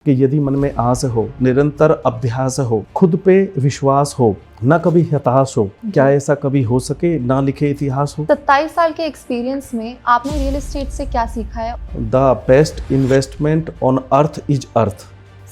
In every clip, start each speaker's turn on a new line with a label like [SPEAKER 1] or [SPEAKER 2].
[SPEAKER 1] कि यदि मन में आस हो, निरंतर अभ्यास हो, खुद पे विश्वास हो, न कभी हताश हो, क्या ऐसा कभी हो सके ना लिखे इतिहास हो।
[SPEAKER 2] 27 साल के एक्सपीरियंस में आपने रियल एस्टेट से क्या सीखा है?
[SPEAKER 1] The best investment on earth is earth.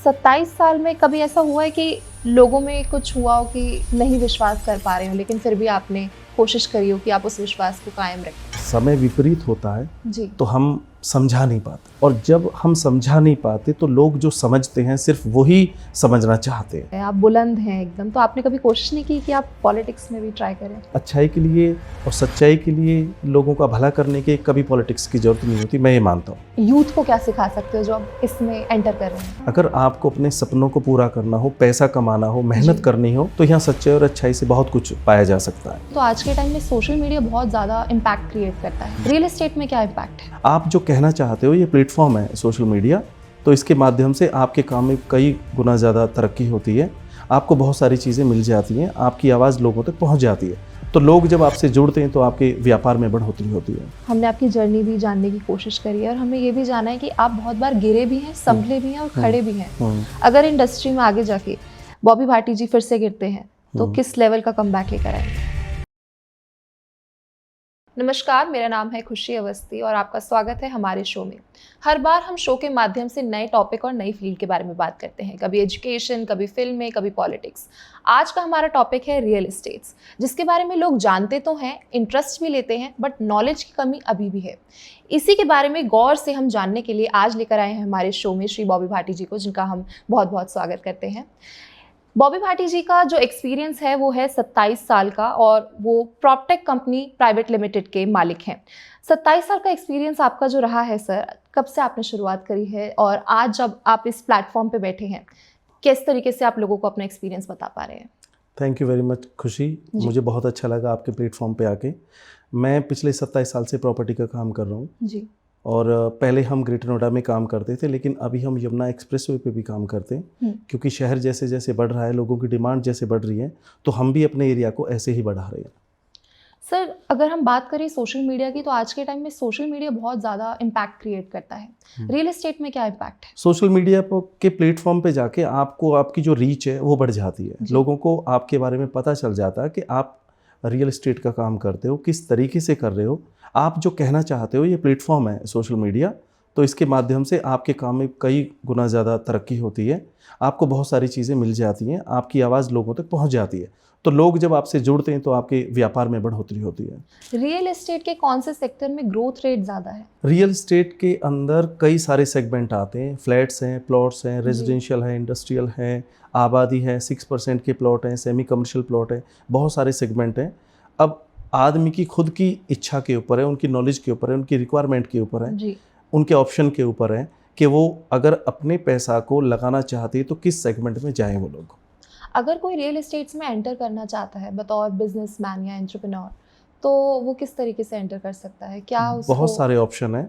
[SPEAKER 2] 27 साल में कभी ऐसा हुआ है कि लोगों में कुछ हुआ हो कि नहीं विश्वास कर पा रहे हो, लेकिन फिर भी आपने कोशिश करी हो कि आप उस विश्वास को कायम रखें?
[SPEAKER 1] समय विपरीत होता है
[SPEAKER 2] जी।
[SPEAKER 1] तो हम समझा नहीं पाते, और जब हम समझा नहीं पाते तो लोग जो समझते हैं सिर्फ वही समझना चाहते हैं।
[SPEAKER 2] आप बुलंद हैं एकदम, तो आपने कभी कोशिश नहीं की कि आप पॉलिटिक्स में भी ट्राई करें?
[SPEAKER 1] अच्छाई के लिए और सच्चाई के लिए, लोगों का भला करने के कभी पॉलिटिक्स की जरूरत नहीं होती, मैं ये मानता हूँ।
[SPEAKER 2] यूथ को क्या सिखा सकते हो जो अब इसमें एंटर कर रहे हैं?
[SPEAKER 1] अगर आपको अपने सपनों को पूरा करना हो, पैसा कमाना हो, मेहनत करनी हो, तो यहाँ सच्चाई और अच्छाई से बहुत कुछ पाया जा सकता है।
[SPEAKER 2] तो आज के टाइम में सोशल मीडिया बहुत ज़्यादा इम्पैक्ट क्रिएट करता है, रियल एस्टेट में क्या इम्पैक्ट है?
[SPEAKER 1] आप जो कहना चाहते हो, ये प्लेटफॉर्म है सोशल मीडिया, तो इसके माध्यम से आपके काम में कई गुना ज़्यादा तरक्की होती है। आपको बहुत सारी चीज़ें मिल जाती हैं, आपकी आवाज़ लोगों तक पहुंच जाती है, तो लोग जब आपसे जुड़ते हैं तो आपके व्यापार में बढ़ोतरी होती है।
[SPEAKER 2] हमने आपकी जर्नी भी जानने की कोशिश करी है और हमें ये भी जाना है कि आप बहुत बार गिरे भी हैं, संभले भी हैं और खड़े भी हैं। अगर इंडस्ट्री में आगे जाके बॉबी भाटी जी फिर से गिरते हैं तो किस लेवल का कमबैक लेकर आएंगे? नमस्कार, मेरा नाम है खुशी अवस्थी और आपका स्वागत है हमारे शो में। हर बार हम शो के माध्यम से नए टॉपिक और नई फील्ड के बारे में बात करते हैं, कभी एजुकेशन, कभी फिल्में, कभी पॉलिटिक्स। आज का हमारा टॉपिक है रियल एस्टेट्स, जिसके बारे में लोग जानते तो हैं, इंटरेस्ट भी लेते हैं, बट नॉलेज की कमी अभी भी है। इसी के बारे में गौर से हम जानने के लिए आज लेकर आए हैं हमारे शो में श्री बॉबी भाटी जी को, जिनका हम बहुत बहुत स्वागत करते हैं। बॉबी भाटी जी का जो एक्सपीरियंस है वो है 27 साल का और वो प्रॉपटेक कंपनी प्राइवेट लिमिटेड के मालिक हैं। 27 साल का एक्सपीरियंस आपका जो रहा है सर, कब से आपने शुरुआत करी है और आज जब आप इस प्लेटफॉर्म पे बैठे हैं, किस तरीके से आप लोगों को अपना एक्सपीरियंस बता पा रहे हैं?
[SPEAKER 1] थैंक यू वेरी मच खुशी, मुझे बहुत अच्छा लगा आपके प्लेटफॉर्म पे आके। मैं पिछले 27 साल से प्रॉपर्टी का काम कर रहा हूँ
[SPEAKER 2] जी।
[SPEAKER 1] और पहले हम ग्रेटर नोएडा में काम करते थे, लेकिन अभी हम यमुना एक्सप्रेसवे पे भी काम करते हैं, क्योंकि शहर जैसे जैसे बढ़ रहा है, लोगों की डिमांड जैसे बढ़ रही है, तो हम भी अपने एरिया को ऐसे ही बढ़ा रहे हैं।
[SPEAKER 2] सर, अगर हम बात करें सोशल मीडिया की, तो आज के टाइम में सोशल मीडिया बहुत ज़्यादा इम्पैक्ट क्रिएट करता है। रियल एस्टेट में क्या इम्पैक्ट है?
[SPEAKER 1] सोशल मीडिया के प्लेटफॉर्म पे जाके आपको आपकी जो रीच है वो बढ़ जाती है, लोगों को आपके बारे में पता चल जाता है कि आप रियल एस्टेट का काम करते हो, किस तरीके से कर रहे हो, आप जो कहना चाहते हो। ये प्लेटफॉर्म है सोशल मीडिया, तो इसके माध्यम से आपके काम में कई गुना ज़्यादा तरक्की होती है, आपको बहुत सारी चीज़ें मिल जाती हैं, आपकी आवाज़ लोगों तक पहुंच जाती है, तो लोग जब आपसे जुड़ते हैं तो आपके व्यापार में बढ़ोतरी होती है।
[SPEAKER 2] रियल एस्टेट के कौन से सेक्टर में ग्रोथ रेट ज़्यादा है?
[SPEAKER 1] रियल एस्टेट के अंदर कई सारे सेगमेंट आते हैं, फ्लैट्स हैं, प्लॉट्स हैं, रेजिडेंशियल है, इंडस्ट्रियल है, आबादी है, 6% के प्लॉट हैं, सेमी कमर्शियल प्लॉट है, बहुत सारे सेगमेंट हैं। अब आदमी की खुद की इच्छा के ऊपर है, उनकी नॉलेज के ऊपर है, उनकी रिक्वायरमेंट के ऊपर है
[SPEAKER 2] जी।
[SPEAKER 1] उनके ऑप्शन के ऊपर है कि वो अगर अपने पैसा को लगाना चाहती है तो किस सेगमेंट में जाएं वो लोग।
[SPEAKER 2] अगर कोई रियल एस्टेट्स में एंटर करना चाहता है बतौर बिजनेसमैन या एंटरप्रेन्योर, तो वो किस तरीके से एंटर कर सकता है? क्या उसको...
[SPEAKER 1] बहुत सारे ऑप्शन हैं।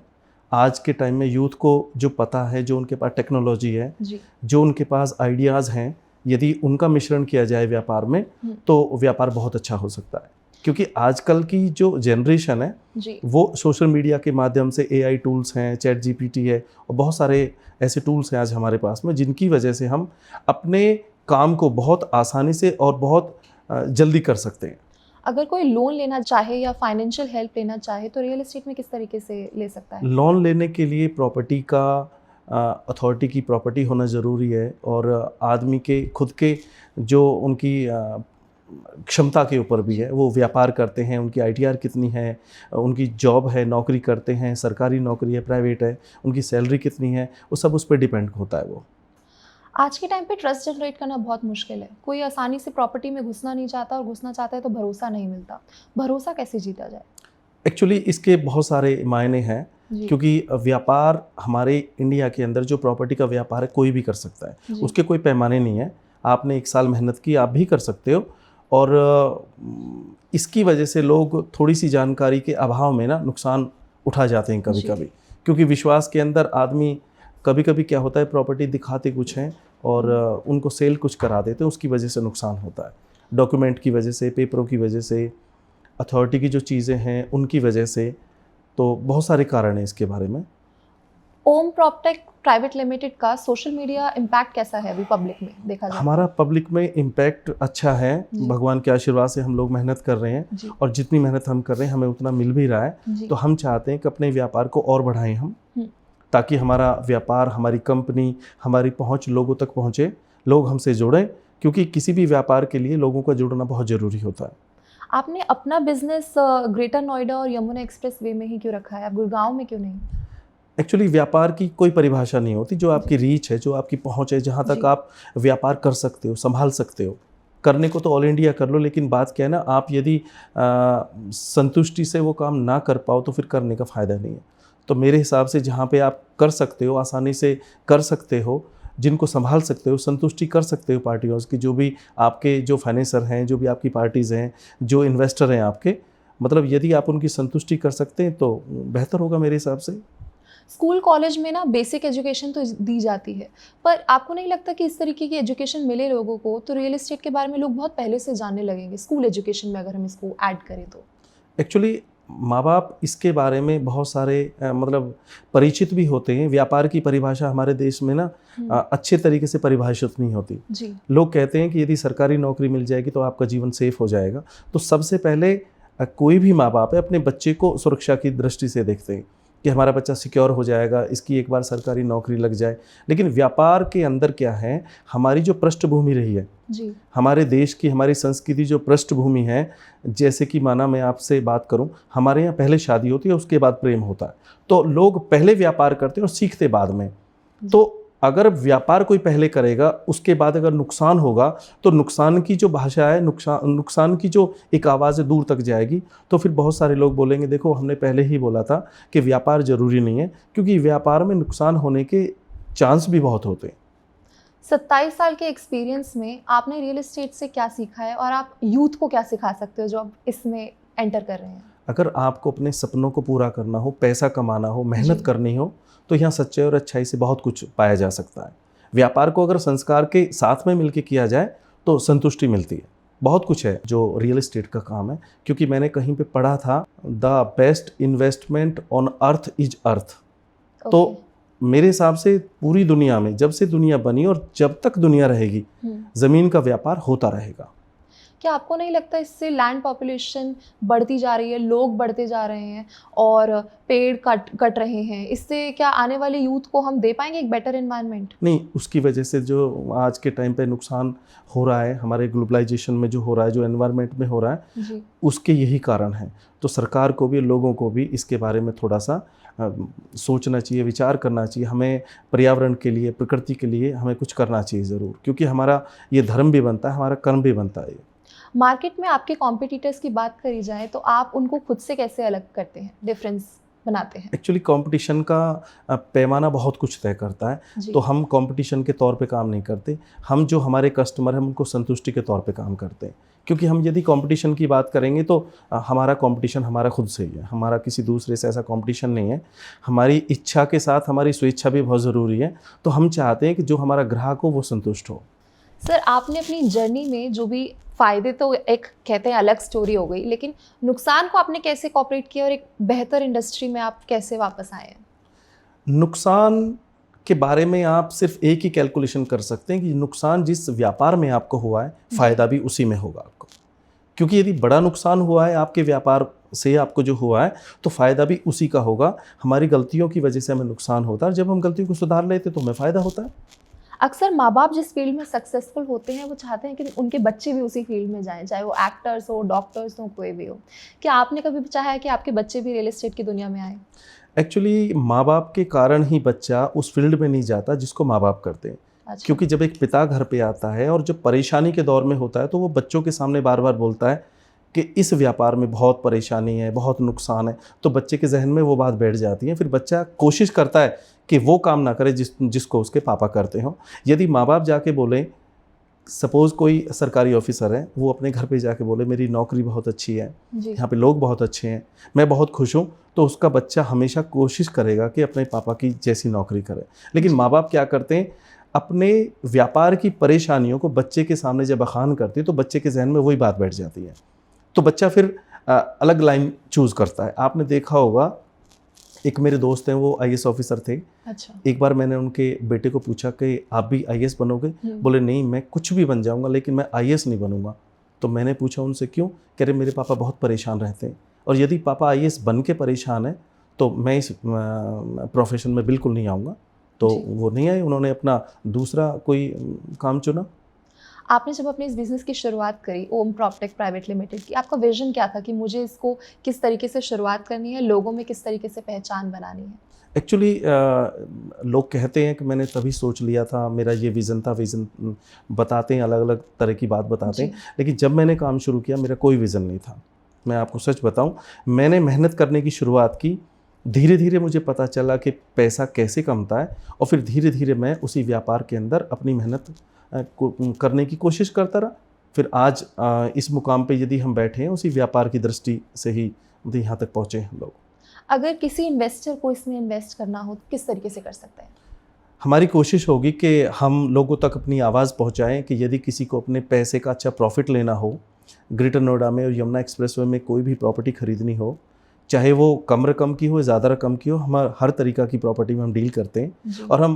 [SPEAKER 1] आज के टाइम में यूथ को जो पता है, जो उनके पास टेक्नोलॉजी है, जो उनके पास आइडियाज़ हैं, यदि उनका मिश्रण किया जाए व्यापार में तो व्यापार बहुत अच्छा हो सकता है। क्योंकि आजकल की जो जनरेशन है वो सोशल मीडिया के माध्यम से, AI टूल्स हैं, चैट GPT है और बहुत सारे ऐसे टूल्स हैं आज हमारे पास में, जिनकी वजह से हम अपने काम को बहुत आसानी से और बहुत जल्दी कर सकते हैं।
[SPEAKER 2] अगर कोई लोन लेना चाहे या फाइनेंशियल हेल्प लेना चाहे तो रियल एस्टेट में किस तरीके से ले सकता है?
[SPEAKER 1] लोन लेने के लिए प्रॉपर्टी का अथॉरिटी की प्रॉपर्टी होना ज़रूरी है, और आदमी के खुद के जो उनकी क्षमता के ऊपर भी है, वो व्यापार करते हैं, उनकी ITR कितनी है, उनकी जॉब है, नौकरी करते हैं, सरकारी नौकरी है, प्राइवेट है, उनकी सैलरी कितनी है, वो सब उस पर डिपेंड होता है। वो
[SPEAKER 2] आज के टाइम पे ट्रस्ट जनरेट करना बहुत मुश्किल है। कोई आसानी से प्रॉपर्टी में घुसना नहीं चाहता और घुसना चाहता है तो भरोसा नहीं मिलता। भरोसा कैसे जीता जाए?
[SPEAKER 1] एक्चुअली इसके बहुत सारे मायने हैं, क्योंकि व्यापार हमारे इंडिया के अंदर जो प्रॉपर्टी का व्यापार है कोई भी कर सकता है, उसके कोई पैमाने नहीं है। आपने 1 साल मेहनत की, आप भी कर सकते हो, और इसकी वजह से लोग थोड़ी सी जानकारी के अभाव में ना नुकसान उठा जाते हैं कभी कभी, क्योंकि विश्वास के अंदर आदमी कभी कभी क्या होता है, प्रॉपर्टी दिखाते कुछ हैं और उनको सेल कुछ करा देते हैं, उसकी वजह से नुकसान होता है। डॉक्यूमेंट की वजह से, पेपरों की वजह से, अथॉरिटी की जो चीज़ें हैं उनकी वजह से, तो बहुत सारे कारण हैं इसके बारे में।
[SPEAKER 2] ओम प्रॉपटेक प्राइवेट लिमिटेड का सोशल मीडिया इम्पैक्ट कैसा है अभी पब्लिक में देखा जाए?
[SPEAKER 1] हमारा पब्लिक में इम्पैक्ट अच्छा है, भगवान के आशीर्वाद से हम लोग मेहनत कर रहे हैं और जितनी मेहनत हम कर रहे हैं हमें उतना मिल भी रहा है। तो हम चाहते हैं कि अपने व्यापार को और बढ़ाएं हम, ताकि हमारा व्यापार, हमारी कंपनी, हमारी पहुंच लोगों तक पहुंचे, लोग हमसे जुड़ें, क्योंकि किसी भी व्यापार के लिए लोगों का जुड़ना बहुत ज़रूरी होता है।
[SPEAKER 2] आपने अपना बिजनेस ग्रेटर नोएडा और यमुना एक्सप्रेस वे में ही क्यों रखा है, आप गुड़गांव में क्यों नहीं?
[SPEAKER 1] एक्चुअली व्यापार की कोई परिभाषा नहीं होती, जो आपकी रीच है, जो आपकी पहुंच है, जहां तक आप व्यापार कर सकते हो, संभाल सकते हो, करने को तो ऑल इंडिया कर लो, लेकिन बात क्या है ना, आप यदि संतुष्टि से वो काम ना कर पाओ तो फिर करने का फ़ायदा नहीं है। तो मेरे हिसाब से जहाँ पे आप कर सकते हो, आसानी से कर सकते हो, जिनको संभाल सकते हो, संतुष्टि कर सकते हो पार्टियों की, जो भी आपके जो फाइनेंसर हैं, जो भी आपकी पार्टीज़ हैं, जो इन्वेस्टर हैं आपके, मतलब यदि आप उनकी संतुष्टि कर सकते हैं तो बेहतर होगा मेरे हिसाब से।
[SPEAKER 2] स्कूल कॉलेज में ना बेसिक एजुकेशन तो दी जाती है, पर आपको नहीं लगता कि इस तरीके की एजुकेशन मिले लोगों को तो रियल एस्टेट के बारे में लोग बहुत पहले से जानने लगेंगे स्कूल एजुकेशन में, अगर हम इसको ऐड करें तो?
[SPEAKER 1] एक्चुअली माँ बाप इसके बारे में बहुत सारे मतलब परिचित भी होते हैं। व्यापार की परिभाषा हमारे देश में ना अच्छे तरीके से परिभाषित नहीं होती
[SPEAKER 2] जी।
[SPEAKER 1] लोग कहते हैं कि यदि सरकारी नौकरी मिल जाएगी तो आपका जीवन सेफ हो जाएगा। तो सबसे पहले कोई भी माँ बाप है अपने बच्चे को सुरक्षा की दृष्टि से देखते हैं कि हमारा बच्चा सिक्योर हो जाएगा, इसकी एक बार सरकारी नौकरी लग जाए। लेकिन व्यापार के अंदर क्या है, हमारी जो पृष्ठभूमि रही है
[SPEAKER 2] जी,
[SPEAKER 1] हमारे देश की, हमारी संस्कृति जो पृष्ठभूमि है, जैसे कि माना मैं आपसे बात करूं, हमारे यहाँ पहले शादी होती है, उसके बाद प्रेम होता है। तो लोग पहले व्यापार करते हैं और सीखते बाद में। तो अगर व्यापार कोई पहले करेगा, उसके बाद अगर नुकसान होगा तो नुकसान की जो भाषा है, नुकसान की जो एक आवाज़ दूर तक जाएगी। तो फिर बहुत सारे लोग बोलेंगे देखो हमने पहले ही बोला था कि व्यापार ज़रूरी नहीं है, क्योंकि व्यापार में नुकसान होने के चांस भी बहुत होते हैं।
[SPEAKER 2] 27 साल के एक्सपीरियंस में आपने रियल एस्टेट से क्या सीखा है और आप यूथ को क्या सिखा सकते हो जो अब इसमें एंटर कर रहे हैं?
[SPEAKER 1] अगर आपको अपने सपनों को पूरा करना हो, पैसा कमाना हो, मेहनत करनी हो, तो यहाँ सच्चाई और अच्छाई से बहुत कुछ पाया जा सकता है। व्यापार को अगर संस्कार के साथ में मिलकर किया जाए तो संतुष्टि मिलती है। बहुत कुछ है जो रियल एस्टेट का काम है, क्योंकि मैंने कहीं पे पढ़ा था, the best investment on earth is earth. तो मेरे हिसाब से पूरी दुनिया में, जब से दुनिया बनी और जब तक दुनिया रहेगी, ज़मीन का व्यापार होता रहेगा।
[SPEAKER 2] क्या आपको नहीं लगता इससे लैंड पॉपुलेशन बढ़ती जा रही है, लोग बढ़ते जा रहे हैं और पेड़ कट रहे हैं, इससे क्या आने वाले यूथ को हम दे पाएंगे एक बेटर एनवायरनमेंट? नहीं,
[SPEAKER 1] उसकी वजह से जो आज के टाइम पे नुकसान हो रहा है, हमारे ग्लोबलाइजेशन में जो हो रहा है, जो एनवायरनमेंट में हो रहा है जी, उसके यही कारण है। तो सरकार को भी, लोगों को भी इसके बारे में थोड़ा सा सोचना चाहिए, विचार करना चाहिए। हमें पर्यावरण के लिए, प्रकृति के लिए हमें कुछ करना चाहिए ज़रूर, क्योंकि हमारा ये धर्म भी बनता है, हमारा कर्म भी बनता है।
[SPEAKER 2] मार्केट में आपके कॉम्पिटिटर्स की बात करी जाए तो आप उनको खुद से कैसे अलग करते हैं, डिफरेंस बनाते हैं?
[SPEAKER 1] एक्चुअली कंपटीशन का पैमाना बहुत कुछ तय करता है। तो हम कंपटीशन के तौर पे काम नहीं करते, हम जो हमारे कस्टमर हैं उनको संतुष्टि के तौर पे काम करते हैं। क्योंकि हम यदि कंपटीशन की बात करेंगे तो हमारा कंपटीशन हमारा खुद से ही है, हमारा किसी दूसरे से ऐसा कंपटीशन नहीं है। हमारी इच्छा के साथ हमारी स्वेच्छा भी बहुत ज़रूरी है। तो हम चाहते हैं कि जो हमारा ग्राहक हो वो संतुष्ट हो।
[SPEAKER 2] सर, आपने अपनी जर्नी में जो भी फ़ायदे, तो एक कहते हैं अलग स्टोरी हो गई, लेकिन नुकसान को आपने कैसे कॉपरेट किया और एक बेहतर इंडस्ट्री में आप कैसे वापस आए हैं?
[SPEAKER 1] नुकसान के बारे में आप सिर्फ एक ही कैलकुलेशन कर सकते हैं कि नुकसान जिस व्यापार में आपको हुआ है, फ़ायदा भी उसी में होगा आपको। क्योंकि यदि बड़ा नुकसान हुआ है आपके व्यापार से, आपको जो हुआ है, तो फ़ायदा भी उसी का होगा। हमारी गलतियों की वजह से हमें नुकसान होता है, जब हम गलतियों को सुधार लेते तो हमें फ़ायदा होता है।
[SPEAKER 2] अक्सर माँ बाप जिस फील्ड में सक्सेसफुल होते हैं वो चाहते हैं कि उनके बच्चे भी उसी फील्ड में जाएं, चाहे वो एक्टर्स हो, डॉक्टर्स हो, कोई भी हो। क्या आपने कभी चाहा है कि आपके बच्चे भी रियल एस्टेट की दुनिया में आए?
[SPEAKER 1] एक्चुअली माँ बाप के कारण ही बच्चा उस फील्ड में नहीं जाता जिसको माँ बाप करते हैं। अच्छा। क्योंकि जब एक पिता घर पे आता है और जब परेशानी के दौर में होता है तो वो बच्चों के सामने बार बार बोलता है कि इस व्यापार में बहुत परेशानी है, बहुत नुकसान है। तो बच्चे के जहन में वो बात बैठ जाती है, फिर बच्चा कोशिश करता है कि वो काम ना करे जिसको उसके पापा करते हो। यदि माँ बाप जाके बोलें, सपोज़ कोई सरकारी ऑफिसर है, वो अपने घर पे जाके बोले मेरी नौकरी बहुत अच्छी है, यहाँ पे लोग बहुत अच्छे हैं, मैं बहुत खुश हूँ, तो उसका बच्चा हमेशा कोशिश करेगा कि अपने पापा की जैसी नौकरी करे। लेकिन माँ बाप क्या करते हैं, अपने व्यापार की परेशानियों को बच्चे के सामने जब बखान करते हैं तो बच्चे के जहन में वही बात बैठ जाती है। तो बच्चा फिर अलग लाइन चूज़ करता है। आपने देखा होगा एक मेरे दोस्त हैं, वो आईएएस ऑफिसर थे।
[SPEAKER 2] अच्छा।
[SPEAKER 1] एक बार मैंने उनके बेटे को पूछा कि आप भी आईएएस बनोगे? बोले नहीं, मैं कुछ भी बन जाऊंगा लेकिन मैं आईएएस नहीं बनूंगा। तो मैंने पूछा उनसे क्यों? कह रहे मेरे पापा बहुत परेशान रहते हैं और यदि पापा आईएएस बन के परेशान है तो मैं इस प्रोफेशन में बिल्कुल नहीं आऊँगा। तो वो नहीं आए, उन्होंने अपना दूसरा कोई काम चुना।
[SPEAKER 2] आपने जब अपने इस बिज़नेस की शुरुआत करी, ओम प्रॉपटेक प्राइवेट लिमिटेड की, आपका विज़न क्या था कि मुझे इसको किस तरीके से शुरुआत करनी है, लोगों में किस तरीके से पहचान बनानी है?
[SPEAKER 1] एक्चुअली लोग कहते हैं कि मैंने तभी सोच लिया था, मेरा ये विज़न था। विज़न बताते हैं, अलग अलग तरह की बात बताते हैं, लेकिन जब मैंने काम शुरू किया मेरा कोई विज़न नहीं था। मैं आपको सच बताऊं, मैंने मेहनत करने की शुरुआत की, धीरे धीरे मुझे पता चला कि पैसा कैसे कमता है और फिर धीरे धीरे मैं उसी व्यापार के अंदर अपनी मेहनत करने की कोशिश करता रहा। फिर आज इस मुकाम पे यदि हम बैठे हैं उसी व्यापार की दृष्टि से ही यहाँ तक पहुँचे हम लोग।
[SPEAKER 2] अगर किसी इन्वेस्टर को इसमें इन्वेस्ट करना हो तो किस तरीके से कर सकते हैं?
[SPEAKER 1] हमारी कोशिश होगी कि हम लोगों तक अपनी आवाज़ पहुंचाएं कि यदि किसी को अपने पैसे का अच्छा प्रॉफिट लेना हो, ग्रेटर नोएडा में और यमुना एक्सप्रेसवे में कोई भी प्रॉपर्टी खरीदनी हो, चाहे वो कम रकम की हो, ज़्यादा रकम की हो, हम हर तरीक़ा की प्रॉपर्टी में हम डील करते हैं और हम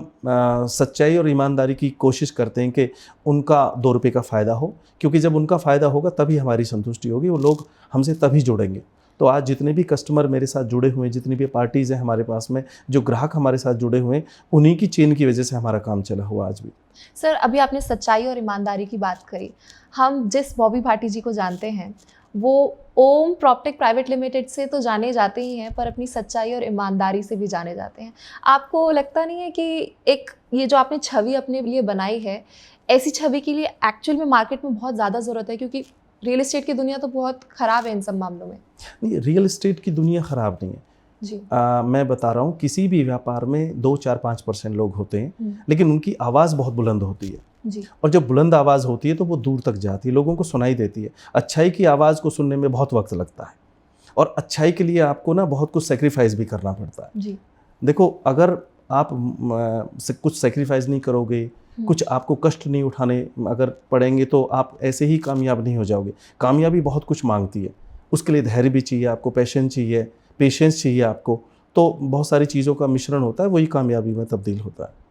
[SPEAKER 1] सच्चाई और ईमानदारी की कोशिश करते हैं कि उनका 2 रुपये का फ़ायदा हो, क्योंकि जब उनका फ़ायदा होगा तभी हमारी संतुष्टि होगी, वो लोग हमसे तभी जुड़ेंगे। तो आज जितने भी कस्टमर मेरे साथ जुड़े हुए हैं, जितनी भी पार्टीज़ हैं हमारे पास में, जो ग्राहक हमारे साथ जुड़े हुए हैं, उन्हीं की चेन की वजह से हमारा काम चला हुआ आज भी।
[SPEAKER 2] सर, अभी आपने सच्चाई और ईमानदारी की बात करी। हम जिस बॉबी भाटी जी को जानते हैं वो ओम प्रॉपटेक प्राइवेट लिमिटेड से तो जाने जाते ही हैं, पर अपनी सच्चाई और ईमानदारी से भी जाने जाते हैं। आपको लगता नहीं है कि एक ये जो आपने छवि अपने लिए बनाई है, ऐसी छवि के लिए एक्चुअल में मार्केट में बहुत ज़्यादा ज़रूरत है? क्योंकि रियल एस्टेट की दुनिया तो बहुत ख़राब है इन सब मामलों में।
[SPEAKER 1] नहीं, रियल एस्टेट की दुनिया ख़राब नहीं है
[SPEAKER 2] जी।
[SPEAKER 1] मैं बता रहा हूँ, किसी भी व्यापार में 2, 4, 5% लोग होते हैं, लेकिन उनकी आवाज़ बहुत बुलंद होती है
[SPEAKER 2] जी।
[SPEAKER 1] और जब बुलंद आवाज़ होती है तो वो दूर तक जाती है, लोगों को सुनाई देती है। अच्छाई की आवाज़ को सुनने में बहुत वक्त लगता है और अच्छाई के लिए आपको ना बहुत कुछ सेक्रीफाइस भी करना पड़ता है।
[SPEAKER 2] जी।
[SPEAKER 1] देखो, अगर आप कुछ सेक्रीफाइस नहीं करोगे, कुछ आपको कष्ट नहीं उठाने अगर पड़ेंगे तो आप ऐसे ही कामयाब नहीं हो जाओगे। कामयाबी बहुत कुछ मांगती है, उसके लिए धैर्य भी चाहिए आपको, पेशेंस चाहिए आपको, तो बहुत सारी चीज़ों का मिश्रण होता है, वही कामयाबी में तब्दील होता है।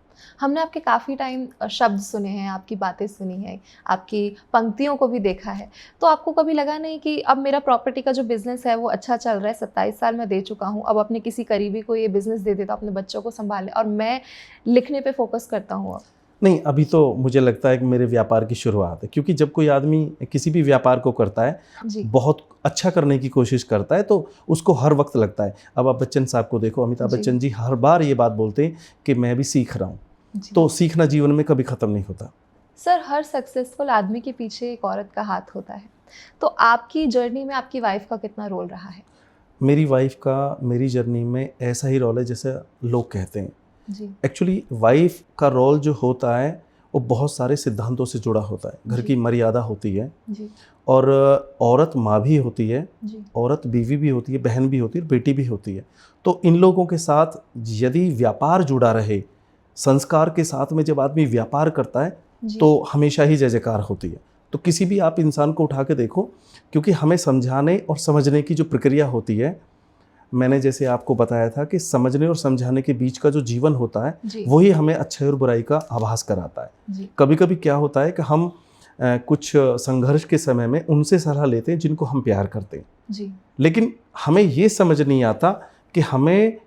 [SPEAKER 2] हमने आपके काफ़ी टाइम शब्द सुने हैं, आपकी बातें सुनी हैं, आपकी पंक्तियों को भी देखा है, तो आपको कभी लगा नहीं कि अब मेरा प्रॉपर्टी का जो बिज़नेस है वो अच्छा चल रहा है, 27 साल मैं दे चुका हूँ, अब अपने किसी करीबी को ये बिज़नेस दे देता हूँ अपने बच्चों को संभालने और मैं लिखने पे फोकस करता हूँ अब?
[SPEAKER 1] नहीं, अभी तो मुझे लगता है कि मेरे व्यापार की शुरुआत है, क्योंकि जब कोई आदमी किसी भी व्यापार को करता है, बहुत अच्छा करने की कोशिश करता है, तो उसको हर वक्त लगता है। अब आप बच्चन साहब को देखो, अमिताभ बच्चन जी हर बार ये बात बोलते हैं कि मैं भी सीख रहा हूँ, तो सीखना जीवन में कभी ख़त्म नहीं होता।
[SPEAKER 2] सर, हर सक्सेसफुल आदमी के पीछे एक औरत का हाथ होता है, तो आपकी जर्नी में आपकी वाइफ का कितना रोल रहा है?
[SPEAKER 1] मेरी वाइफ का मेरी जर्नी में ऐसा ही रोल है जैसे लोग कहते हैं। एक्चुअली वाइफ का रोल जो होता है वो बहुत सारे सिद्धांतों से जुड़ा होता है। घर की मर्यादा होती है और औरत माँ भी होती है, औरत बीवी भी होती है, बहन भी होती है, बेटी भी होती है। तो इन लोगों के साथ यदि व्यापार जुड़ा रहे, संस्कार के साथ में जब आदमी व्यापार करता है तो हमेशा ही जय जयकार होती है। तो किसी भी आप इंसान को उठा के देखो, क्योंकि हमें समझाने और समझने की जो प्रक्रिया होती है, मैंने जैसे आपको बताया था कि समझने और समझाने के बीच का जो जीवन होता है वही हमें अच्छाई और बुराई का आभास कराता है। कभी कभी क्या होता है कि हम कुछ संघर्ष के समय में उनसे सलाह लेते हैं जिनको हम प्यार करते हैं, लेकिन हमें ये समझ नहीं आता कि हमें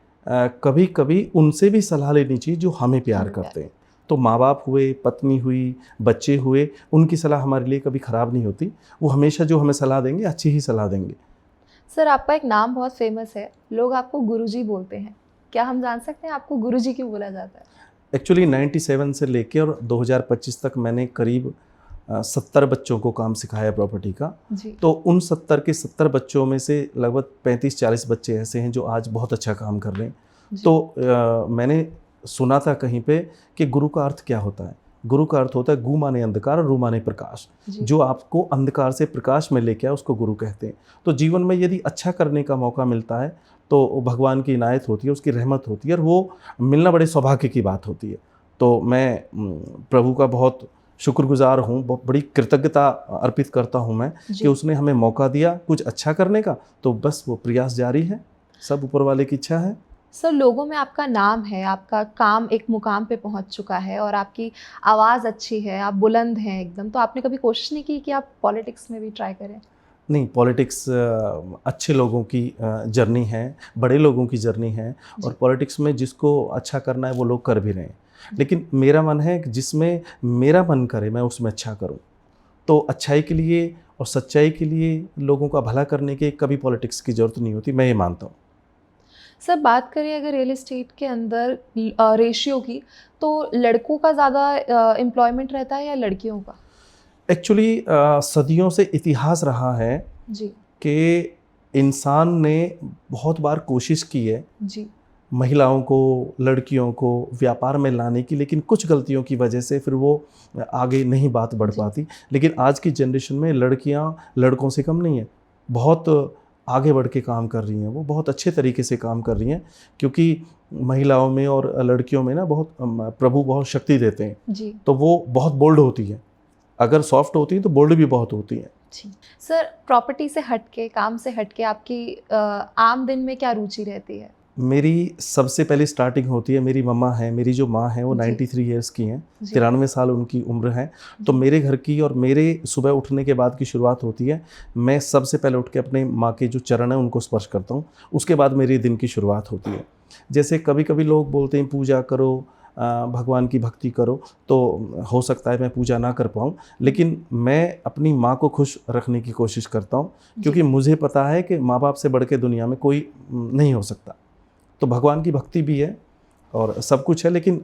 [SPEAKER 1] कभी कभी उनसे भी सलाह लेनी चाहिए जो हमें प्यार करते हैं। तो माँ बाप हुए, पत्नी हुई, बच्चे हुए, उनकी सलाह हमारे लिए कभी ख़राब नहीं होती, वो हमेशा जो हमें सलाह देंगे अच्छी ही सलाह देंगे।
[SPEAKER 2] सर, आपका एक नाम बहुत फेमस है, लोग आपको गुरुजी बोलते हैं, क्या हम जान सकते हैं आपको गुरुजी क्यों बोला जाता है?
[SPEAKER 1] एक्चुअली 97 से लेकर और 2025 तक मैंने करीब 70 बच्चों को काम सिखाया प्रॉपर्टी का। तो उन 70 के 70 बच्चों में से लगभग 35-40 बच्चे ऐसे हैं जो आज बहुत अच्छा काम कर रहे हैं। तो मैंने सुना था कहीं पे कि गुरु का अर्थ क्या होता है। गुरु का अर्थ होता है गु माने अंधकार और रू माने प्रकाश। जो आपको अंधकार से प्रकाश में लेके आए उसको गुरु कहते हैं। तो जीवन में यदि अच्छा करने का मौका मिलता है तो भगवान की इनायत होती है, उसकी रहमत होती है और वो मिलना बड़े सौभाग्य की बात होती है। तो मैं प्रभु का बहुत शुक्रगुजार हूँ, बहुत बड़ी कृतज्ञता अर्पित करता हूँ मैं कि उसने हमें मौका दिया कुछ अच्छा करने का, तो बस वो प्रयास जारी है, सब ऊपर वाले की इच्छा है।
[SPEAKER 2] सर, लोगों में आपका नाम है, आपका काम एक मुकाम पे पहुंच चुका है और आपकी आवाज़ अच्छी है, आप बुलंद हैं एकदम, तो आपने कभी कोशिश नहीं की कि आप पॉलिटिक्स में भी ट्राई करें?
[SPEAKER 1] नहीं, पॉलिटिक्स अच्छे लोगों की जर्नी है, बड़े लोगों की जर्नी है,
[SPEAKER 2] जी।
[SPEAKER 1] और पॉलिटिक्स में जिसको अच्छा करना है वो लोग कर भी रहे हैं। लेकिन मेरा मन है कि जिसमें मेरा मन करे मैं उसमें अच्छा करूं। तो अच्छाई के लिए और सच्चाई के लिए, लोगों का भला करने के कभी पॉलिटिक्स की ज़रूरत नहीं होती, मैं ये मानता हूँ।
[SPEAKER 2] सर, बात करें अगर रियल एस्टेट के अंदर रेशियो की, तो लड़कों का ज़्यादा एम्प्लॉयमेंट रहता है या लड़कियों का?
[SPEAKER 1] एक्चुअली सदियों से इतिहास रहा है
[SPEAKER 2] जी।
[SPEAKER 1] कि इंसान ने बहुत बार कोशिश की है
[SPEAKER 2] जी।
[SPEAKER 1] महिलाओं को, लड़कियों को व्यापार में लाने की, लेकिन कुछ गलतियों की वजह से फिर वो आगे नहीं बात बढ़
[SPEAKER 2] जी।
[SPEAKER 1] पाती। लेकिन आज की जनरेशन में लड़कियां लड़कों से कम नहीं है, बहुत आगे बढ़ के काम कर रही हैं, वो बहुत अच्छे तरीके से काम कर रही हैं, क्योंकि महिलाओं में और लड़कियों में ना बहुत प्रभु बहुत शक्ति देते हैं,
[SPEAKER 2] जी।
[SPEAKER 1] तो वो बहुत बोल्ड होती है। अगर सॉफ्ट होती है तो बोल्ड भी बहुत होती है।
[SPEAKER 2] जी। सर, प्रॉपर्टी से हटके, काम से हटके आपकी आम दिन में क्या रुचि रहती है?
[SPEAKER 1] मेरी सबसे पहले स्टार्टिंग होती है, मेरी मम्मा है, मेरी जो माँ है वो
[SPEAKER 2] जी।
[SPEAKER 1] 93 ईयर्स की हैं,
[SPEAKER 2] जी।
[SPEAKER 1] 93 साल उनकी उम्र है। तो
[SPEAKER 2] जी।
[SPEAKER 1] मेरे घर की और मेरे सुबह उठने के बाद की शुरुआत होती है, मैं सबसे पहले उठ के अपने माँ के जो चरण हैं उनको स्पर्श करता हूँ, उसके बाद मेरे दिन की शुरुआत होती है। जैसे कभी कभी लोग बोलते हैं पूजा करो, भगवान की भक्ति करो, तो हो सकता है मैं पूजा ना कर पाऊँ, लेकिन मैं अपनी माँ को खुश रखने की कोशिश करता हूँ, क्योंकि मुझे पता है कि माँ बाप से बढ़ के दुनिया में कोई नहीं हो सकता। तो भगवान की भक्ति भी है और सब कुछ है, लेकिन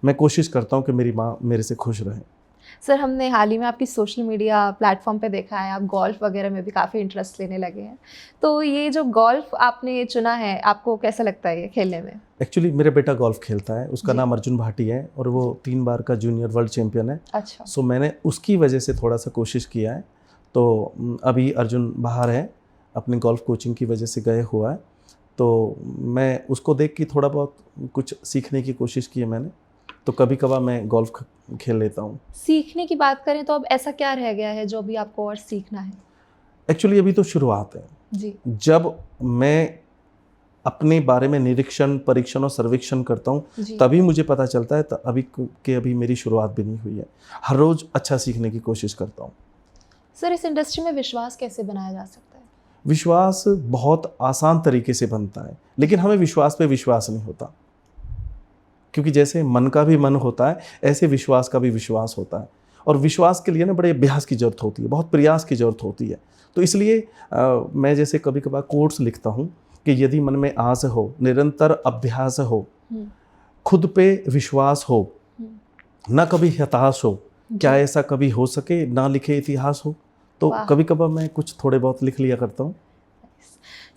[SPEAKER 1] मैं कोशिश करता हूँ कि मेरी माँ मेरे से खुश रहे।
[SPEAKER 2] सर, हमने हाल ही में आपकी सोशल मीडिया प्लेटफॉर्म पे देखा है, आप गोल्फ वगैरह में भी काफ़ी इंटरेस्ट लेने लगे हैं। तो ये जो गोल्फ आपने चुना है, आपको कैसा लगता है ये खेलने में?
[SPEAKER 1] एक्चुअली मेरा बेटा गोल्फ खेलता है, उसका
[SPEAKER 2] जी।
[SPEAKER 1] नाम अर्जुन भाटी है और वो 3 बार का जूनियर वर्ल्ड चैम्पियन है।
[SPEAKER 2] अच्छा।
[SPEAKER 1] सो मैंने उसकी वजह से थोड़ा सा कोशिश किया है। तो अभी अर्जुन बाहर है, अपनी गोल्फ कोचिंग की वजह से गए हुआ है, तो मैं उसको देख के थोड़ा बहुत कुछ सीखने की कोशिश की है मैंने। तो कभी कभार मैं गोल्फ खेल लेता हूँ।
[SPEAKER 2] सीखने की बात करें तो अब ऐसा क्या रह गया है जो अभी आपको और सीखना है?
[SPEAKER 1] एक्चुअली अभी तो शुरुआत है।
[SPEAKER 2] जी।
[SPEAKER 1] जब मैं अपने बारे में निरीक्षण, परीक्षण और सर्वेक्षण करता हूँ,
[SPEAKER 2] जी।
[SPEAKER 1] तभी मुझे पता चलता है अभी मेरी शुरुआत भी नहीं हुई है। हर रोज़ अच्छा सीखने की कोशिश करता हूँ।
[SPEAKER 2] सर, इस इंडस्ट्री में विश्वास कैसे बनाया जा सकता है?
[SPEAKER 1] विश्वास बहुत आसान तरीके से बनता है, लेकिन हमें विश्वास पे विश्वास नहीं होता, क्योंकि जैसे मन का भी मन होता है, ऐसे विश्वास का भी विश्वास होता है। और विश्वास के लिए ना बड़े अभ्यास की ज़रूरत होती है, बहुत प्रयास की ज़रूरत होती है। तो इसलिए मैं जैसे कभी कभार कोट्स लिखता हूँ कि यदि मन में आस हो, निरंतर अभ्यास हो, खुद पे विश्वास हो, ना कभी हताश हो, क्या ऐसा कभी हो सके ना लिखे इतिहास हो। तो कभी कभार मैं कुछ थोड़े बहुत लिख लिया करता हूँ।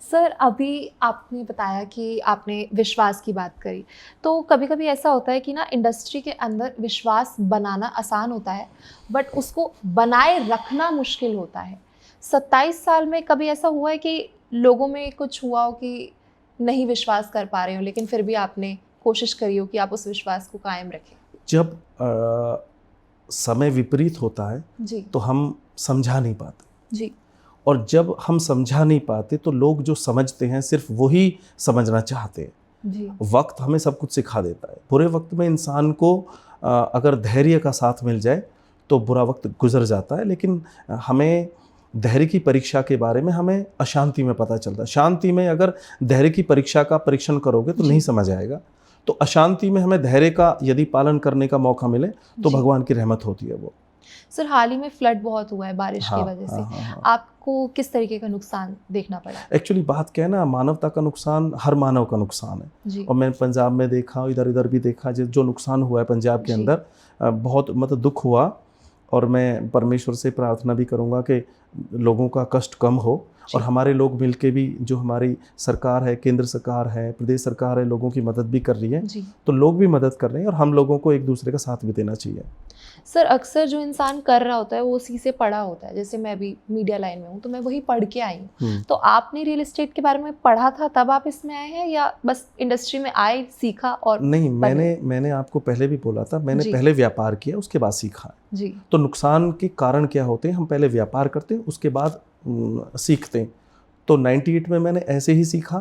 [SPEAKER 2] सर, अभी आपने बताया कि आपने विश्वास की बात करी, तो कभी कभी ऐसा होता है कि ना इंडस्ट्री के अंदर विश्वास बनाना आसान होता है, बट उसको बनाए रखना मुश्किल होता है। 27 साल में कभी ऐसा हुआ है कि लोगों में कुछ हुआ हो कि नहीं विश्वास कर पा रहे हो, लेकिन फिर भी आपने कोशिश करी हो कि आप उस विश्वास को कायम रखें?
[SPEAKER 1] जब समय विपरीत होता है
[SPEAKER 2] जी।
[SPEAKER 1] तो हम समझा नहीं पाते
[SPEAKER 2] जी।
[SPEAKER 1] और जब हम समझा नहीं पाते तो लोग जो समझते हैं सिर्फ वही समझना चाहते हैं।
[SPEAKER 2] जी।
[SPEAKER 1] वक्त हमें सब कुछ सिखा देता है। बुरे वक्त में इंसान को अगर धैर्य का साथ मिल जाए तो बुरा वक्त गुजर जाता है, लेकिन हमें धैर्य की परीक्षा के बारे में हमें अशांति में पता चलता है। शांति में अगर धैर्य की परीक्षा का परीक्षण करोगे तो नहीं समझ आएगा। तो अशांति में हमें धैर्य का यदि पालन करने का मौका मिले तो भगवान की रहमत होती है वो।
[SPEAKER 2] सर, हाल ही में फ्लड बहुत हुआ है बारिश की वजह से। आपको किस तरीके का नुकसान देखना पड़ा?
[SPEAKER 1] एक्चुअली बात क्या है ना, मानवता का नुकसान हर मानव का नुकसान है।
[SPEAKER 2] जी।
[SPEAKER 1] और मैंने पंजाब में देखा, इधर इधर भी देखा, जो नुकसान हुआ है पंजाब के अंदर, बहुत मतलब दुख हुआ। और मैं परमेश्वर से प्रार्थना भी करूंगा कि लोगों का कष्ट कम हो और हमारे लोग मिलके भी, जो हमारी सरकार है, केंद्र सरकार है, प्रदेश सरकार है, लोगों की मदद भी कर रही है। तो लोग भी मदद कर रहे हैं और हम लोगों को एक दूसरे का साथ भी देना चाहिए।
[SPEAKER 2] सर, अक्सर जो इंसान कर रहा होता है वो उसी से पढ़ा होता है। जैसे मैं अभी मीडिया लाइन में हूँ तो मैं वही पढ़ के आई हूँ। तो आपने रियल एस्टेट के बारे में पढ़ा था तब आप इसमें आए हैं, या बस इंडस्ट्री में आए, सीखा और? नहीं,
[SPEAKER 1] मैंने आपको पहले भी बोला था, मैंने पहले व्यापार किया, उसके बाद सीखा।
[SPEAKER 2] जी।
[SPEAKER 1] तो नुकसान के कारण क्या होते हैं, हम पहले व्यापार करते हैं, उसके बाद सीखते हैं। तो 98 में मैंने ऐसे ही सीखा।